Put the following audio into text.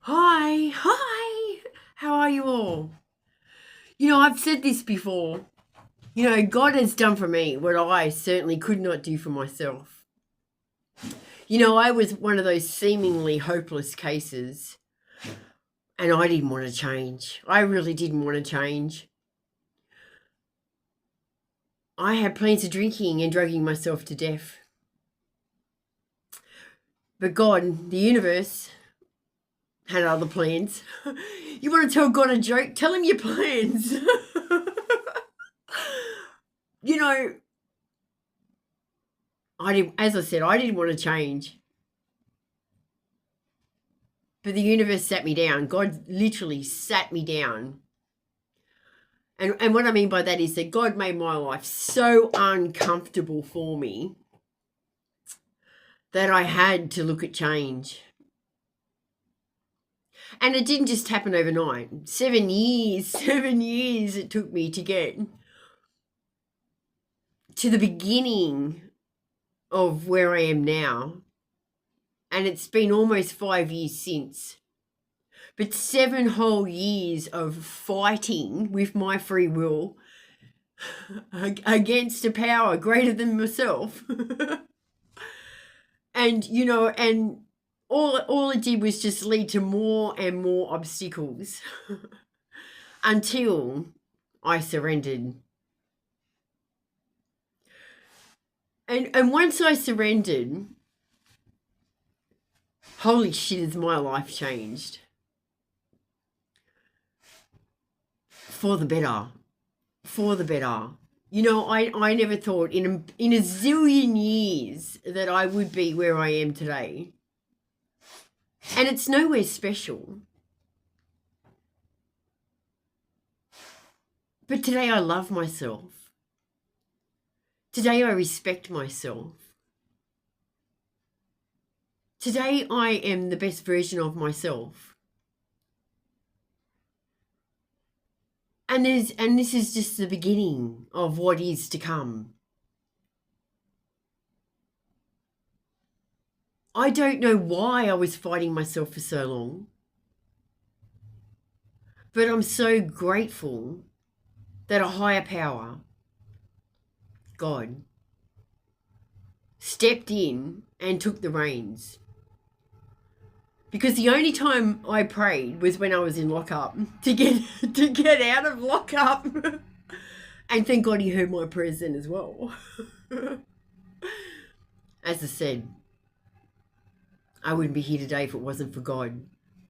Hi, how are you all? I've said this before. God has done for me what I certainly could not do for myself. I was one of those seemingly hopeless cases, and I didn't want to change. I really didn't want to change. I had plans of drinking and drugging myself to death. But God, the universe, had other plans. You want to tell God a joke? Tell him your plans. you know, as I said, I didn't want to change. But the universe sat me down. God literally sat me down. And what I mean by that is that God made my life so uncomfortable for me that I had to look at change. And it didn't just happen overnight. 7 years it took me to get to the beginning of where I am now. And it's been almost 5 years since. But 7 whole years of fighting with my free will against a power greater than myself. and all it did was just lead to more and more obstacles until I surrendered. And once I surrendered, holy shit, has my life changed. For the better. For the better. I never thought in a zillion years that I would be where I am today. And it's nowhere special. But today I love myself. Today I respect myself. Today I am the best version of myself. And this is just the beginning of what is to come. I don't know why I was fighting myself for so long, but I'm so grateful that a higher power, God, stepped in and took the reins. Because the only time I prayed was when I was in lockup to get out of lockup. And thank God he heard my prayers then as well. As I said, I wouldn't be here today if it wasn't for God.